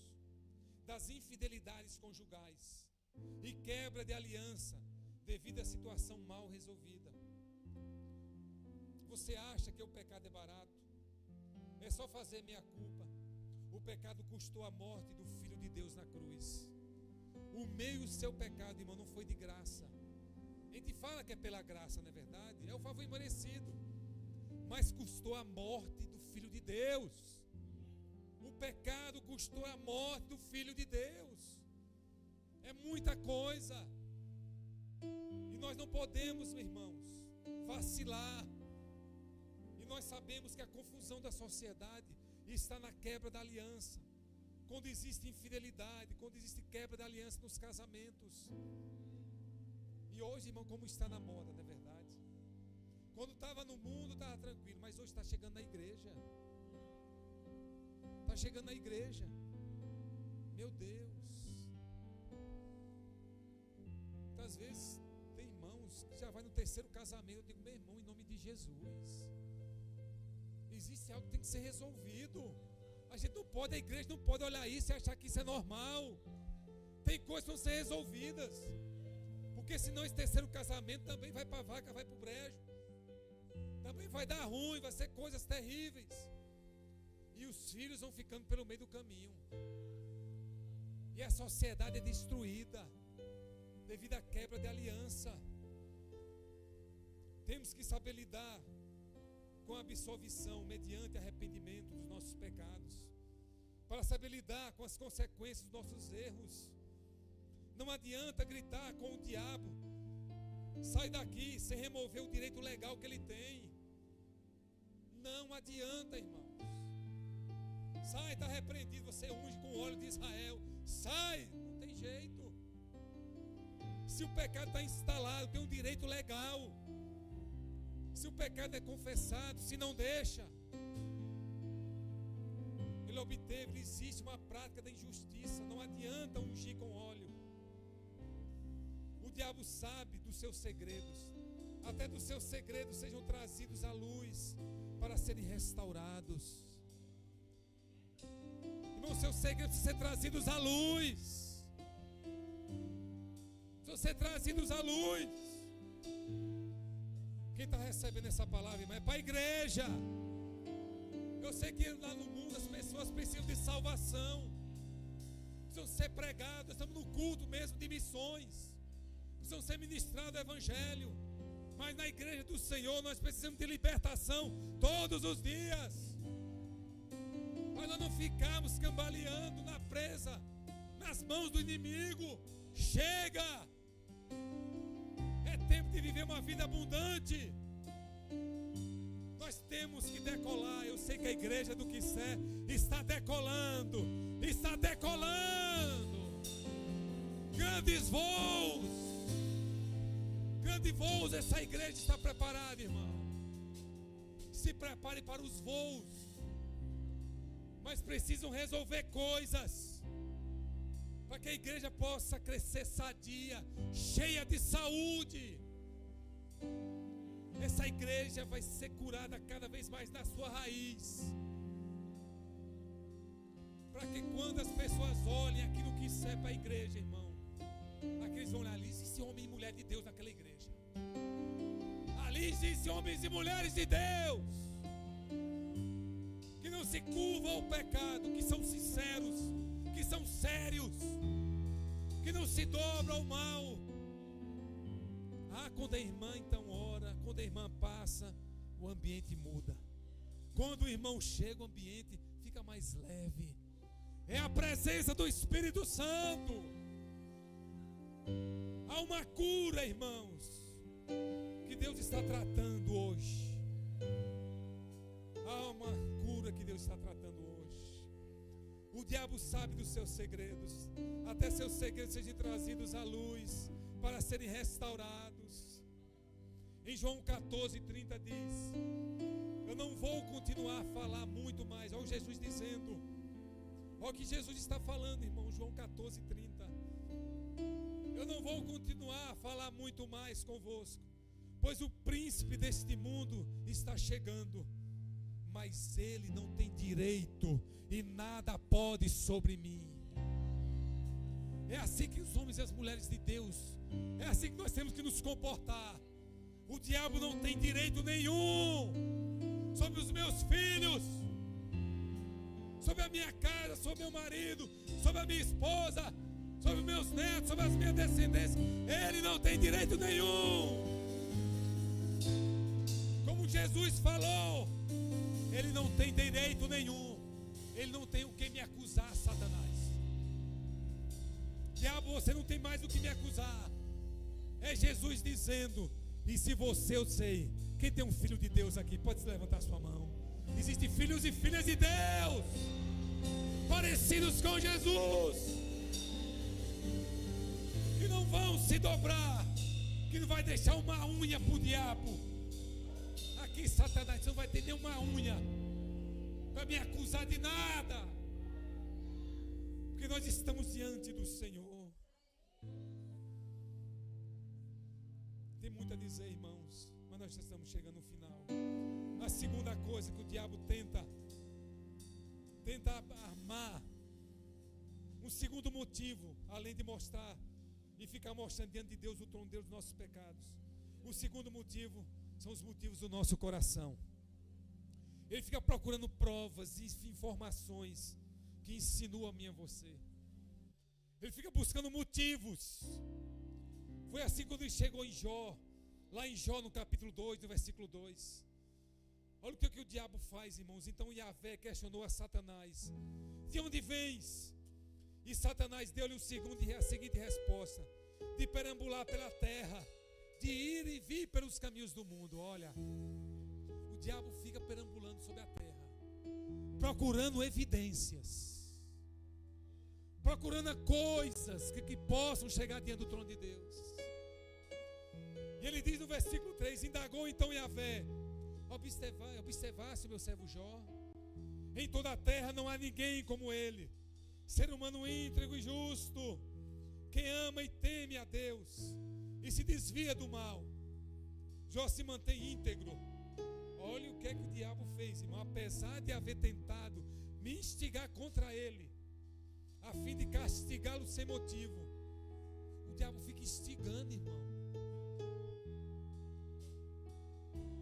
das infidelidades conjugais e quebra de aliança devido à situação mal resolvida. Você acha que o pecado é barato? É só fazer meia culpa. O pecado custou a morte do Filho de Deus na cruz. O meu seu pecado, irmão, não foi de graça. A gente fala que é pela graça, não é verdade? É o favor imerecido. Mas custou a morte do Filho de Deus. O pecado custou a morte do Filho de Deus. É muita coisa. E nós não podemos, meus irmãos, vacilar. E nós sabemos que a confusão da sociedade está na quebra da aliança. Quando existe infidelidade, quando existe quebra da aliança nos casamentos. E hoje, irmão, como está na moda, não é verdade? Quando estava no mundo, estava tranquilo, mas hoje está chegando na igreja. Está chegando na igreja. Meu Deus. Muitas vezes tem irmãos que já vai no terceiro casamento. Eu digo, meu irmão, em nome de Jesus, existe algo que tem que ser resolvido. A gente não pode, a igreja não pode olhar isso e achar que isso é normal. Tem coisas que vão ser resolvidas, porque senão esse terceiro casamento também vai para a vaca, vai para o brejo, também vai dar ruim, vai ser coisas terríveis. E os filhos vão ficando pelo meio do caminho. E a sociedade é destruída devido à quebra de aliança. Temos que saber lidar com a absolvição mediante arrependimento dos nossos pecados, para saber lidar com as consequências dos nossos erros. Não adianta gritar com o diabo: sai daqui, sem remover o direito legal que ele tem. Não adianta, irmãos. Sai, está repreendido. Você unge com o óleo de Israel. Sai, não tem jeito. Se o pecado está instalado, tem um direito legal. Se o pecado é confessado, se não deixa, ele obteve, existe uma prática da injustiça. Não adianta ungir com óleo. O diabo sabe dos seus segredos. Até dos seus segredos sejam trazidos à luz para serem restaurados. Irmão, seus segredos precisam ser trazidos à luz. Precisam ser trazidos à luz. Quem está recebendo essa palavra, irmão, é para a igreja. Eu sei que lá no mundo as pessoas precisam de salvação, precisam ser pregadas. Estamos no culto mesmo de missões, precisam ser ministrado o evangelho. Mas na igreja do Senhor nós precisamos de libertação todos os dias. Para nós não ficarmos cambaleando na presa, nas mãos do inimigo. Chega! É tempo de viver uma vida abundante. Nós temos que decolar. Eu sei que a igreja do Quissé está decolando. Está decolando. Grandes voos. Grandes voos. Essa igreja está preparada, irmão. Se prepare para os voos. Mas precisam resolver coisas para que a igreja possa crescer sadia, cheia de saúde. Essa igreja vai ser curada cada vez mais na sua raiz, para que quando as pessoas olhem aquilo que serve para a igreja, irmão, aqueles vão olhar: ali existe homem e mulher de Deus naquela igreja. Ali existem homens e mulheres de Deus que não se curvam ao pecado, que são sinceros, que são sérios, que não se dobram ao mal. Quando a irmã então ora, quando a irmã passa, o ambiente muda. Quando o irmão chega, o ambiente fica mais leve. É a presença do Espírito Santo. Há uma cura, irmãos, que Deus está tratando hoje. Há uma cura que Deus está tratando hoje. O diabo sabe dos seus segredos. Até seus segredos sejam trazidos à luz, para serem restaurados. Em João 14:30 diz: eu não vou continuar a falar muito mais. Olha Jesus dizendo, olha o que Jesus está falando, irmão. João 14:30: eu não vou continuar a falar muito mais convosco, pois o príncipe deste mundo está chegando, mas ele não tem direito e nada pode sobre mim. É assim que os homens e as mulheres de Deus, é assim que nós temos que nos comportar. O diabo não tem direito nenhum sobre os meus filhos, sobre a minha casa, sobre meu marido, sobre a minha esposa, sobre os meus netos, sobre as minhas descendências. Ele não tem direito nenhum. Como Jesus falou, ele não tem direito nenhum. Ele não tem o que me acusar, Satanás. Diabo, você não tem mais o que me acusar. É Jesus dizendo. E se você, eu sei, quem tem um filho de Deus aqui, pode levantar sua mão. Existem filhos e filhas de Deus parecidos com Jesus, que não vão se dobrar, que não vai deixar uma unha para o diabo. Aqui, Satanás, você não vai ter nenhuma unha para me acusar de nada, porque nós estamos diante do Senhor. Tem muito a dizer, irmãos, mas nós já estamos chegando no final. A segunda coisa que o diabo tenta armar, um segundo motivo, além de mostrar e ficar mostrando diante de Deus o trono de Deus dos nossos pecados. O segundo motivo são os motivos do nosso coração. Ele fica procurando provas e informações que insinuam a mim e a você. Ele fica buscando motivos. Foi assim quando ele chegou em Jó, lá em Jó no capítulo 2, no versículo 2. Olha o que o diabo faz, irmãos. Então Yahvé questionou a Satanás: de onde vens? E Satanás deu-lhe a seguinte resposta: de perambular pela terra, de ir e vir pelos caminhos do mundo. Olha, o diabo fica perambulando sobre a terra, procurando evidências, procurando coisas que possam chegar diante do trono de Deus. E ele diz no versículo 3: indagou então Yahvé: observasse meu servo Jó, em toda a terra não há ninguém como ele, ser humano íntegro e justo, quem ama e teme a Deus e se desvia do mal. Jó se mantém íntegro. Olha o que é que o diabo fez, irmão. Apesar de haver tentado me instigar contra ele, a fim de castigá-lo sem motivo, o diabo fica instigando, irmão.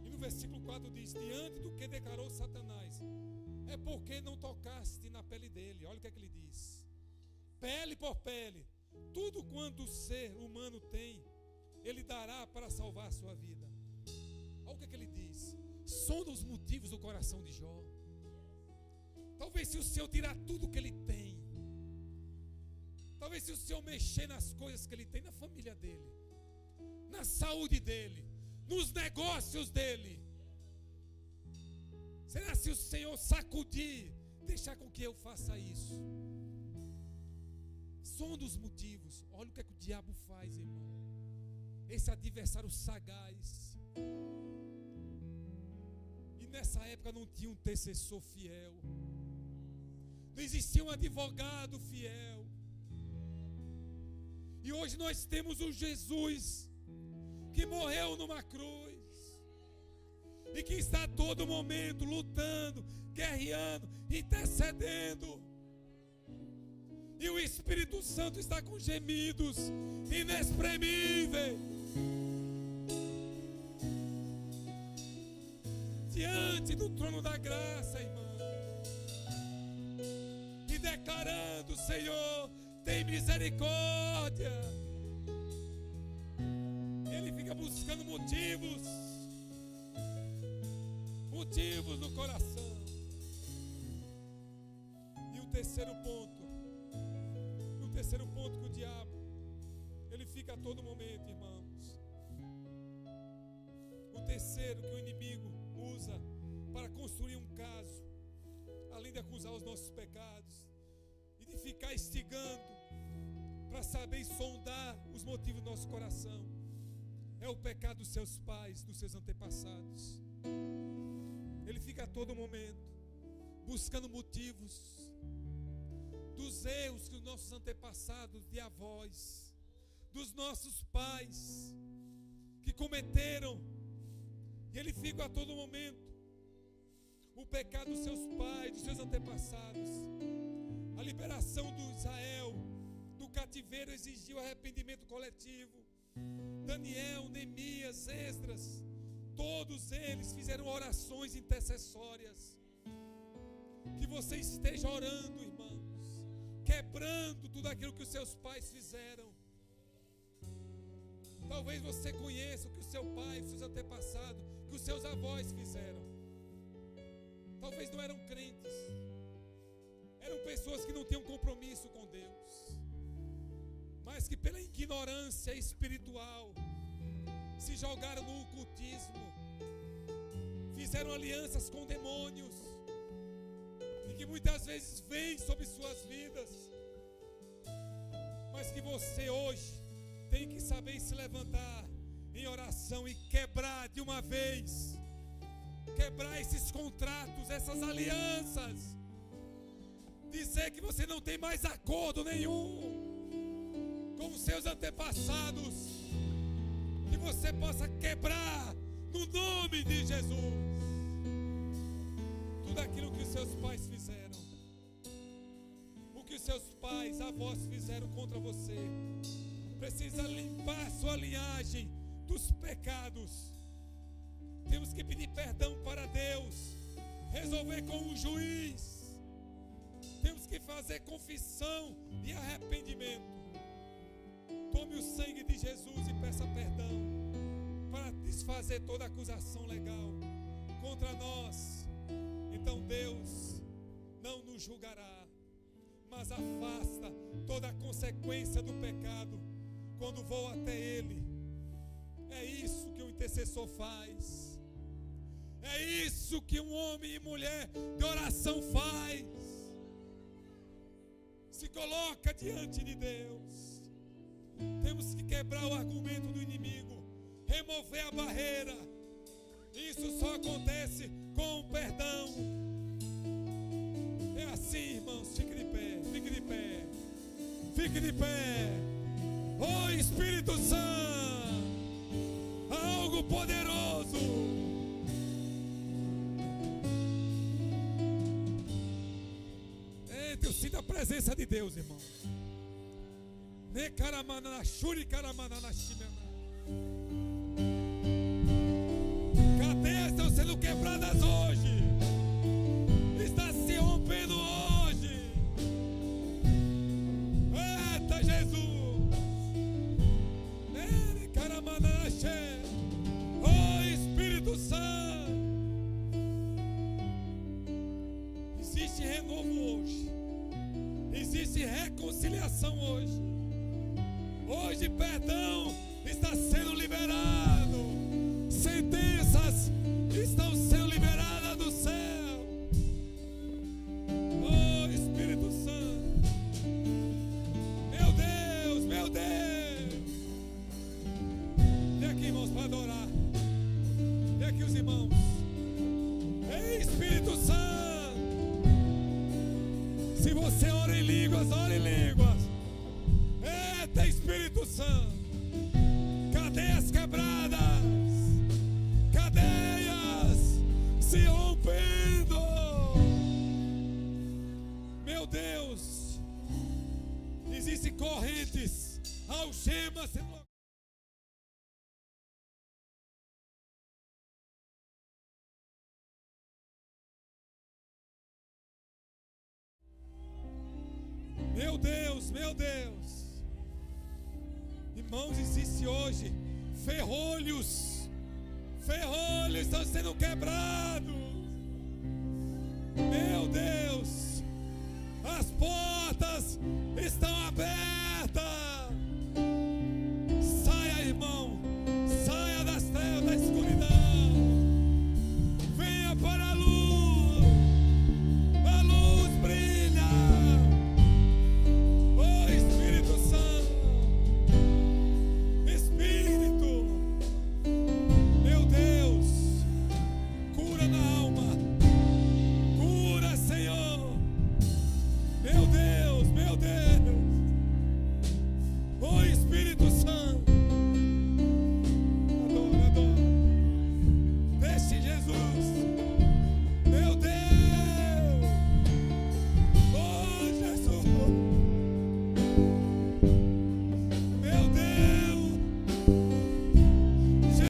E no versículo 4 diz: diante do que declarou Satanás, é porque não tocaste na pele dele. Olha o que é que ele diz: pele por pele, tudo quanto o ser humano tem, ele dará para salvar a sua vida. Olha o que é que ele diz: sonda os motivos do coração de Jó. Talvez se o Senhor tirar tudo que ele tem, talvez se o Senhor mexer nas coisas que ele tem, na família dele, na saúde dele, nos negócios dele, será se o Senhor sacudir, deixar com que eu faça isso? Sonda os motivos. Olha o que é que o diabo faz, irmão. Esse adversário sagaz. E nessa época não tinha um intercessor fiel, não existia um advogado fiel. E hoje nós temos um Jesus que morreu numa cruz e que está a todo momento lutando, guerreando, intercedendo. E o Espírito Santo está com gemidos inexprimíveis diante do trono da graça, irmão, e declarando: Senhor, tem misericórdia. Ele fica buscando motivos no coração. E o terceiro ponto que o diabo, ele fica a todo momento, irmãos. O terceiro que o inimigo usa para construir um caso, além de acusar os nossos pecados e de ficar instigando para saber sondar os motivos do nosso coração é o pecado dos seus pais, dos seus antepassados. Ele fica a todo momento buscando motivos dos erros que os nossos antepassados de avós, dos nossos pais que cometeram. E ele fica a todo momento o pecado dos seus pais, dos seus antepassados. A liberação do Israel do cativeiro exigiu arrependimento coletivo. Daniel, Neemias, Esdras, todos eles fizeram orações intercessórias. Que você esteja orando, irmãos, quebrando tudo aquilo que os seus pais fizeram. Talvez você conheça o que o seu pai, os seus antepassados, que os seus avós fizeram. Talvez não eram crentes, eram pessoas que não tinham compromisso com Deus, mas que pela ignorância espiritual se jogaram no ocultismo, fizeram alianças com demônios, e que muitas vezes vêm sobre suas vidas, mas que você hoje tem que saber se levantar em oração e quebrar de uma vez, quebrar esses contratos, essas alianças, dizer que você não tem mais acordo nenhum com os seus antepassados, que você possa quebrar no nome de Jesus tudo aquilo que os seus pais fizeram, o que os seus pais, avós fizeram contra você. Precisa limpar sua linhagem dos pecados. Temos que pedir perdão para Deus, resolver com o juiz. Temos que fazer confissão e arrependimento. Tome o sangue de Jesus e peça perdão para desfazer toda acusação legal contra nós. Então Deus não nos julgará, mas afasta toda a consequência do pecado quando vou até Ele. É isso que o intercessor faz. É isso que um homem e mulher de oração faz. Se coloca diante de Deus. Temos que quebrar o argumento do inimigo, remover a barreira. Isso só acontece com o perdão. É assim, irmãos. Fique de pé, fique de pé, fique de pé. Oh Espírito Santo, algo poderoso. Eu sinto a presença de Deus, irmão. Cadeias estão sendo quebradas hoje. Está se rompendo hoje. Eita Jesus. Oh Espírito Santo. Existe renovo hoje. Existe reconciliação hoje. Hoje perdão está sendo liberado. Sentenças estão sendo liberadas do céu. Oh Espírito Santo. Meu Deus, meu Deus. Vem aqui, irmãos, para adorar. Vem aqui os irmãos. Ei, Espírito Santo. Se você ora em línguas, ore em línguas. Eita, Espírito Santo. Cadeias quebradas. Cadeias se rompendo. Meu Deus. Existem correntes, algemas sendo... Meu Deus, meu Deus. Irmãos, existe hoje ferrolhos. Ferrolhos estão sendo quebrados. Meu Deus. As portas estão abertas.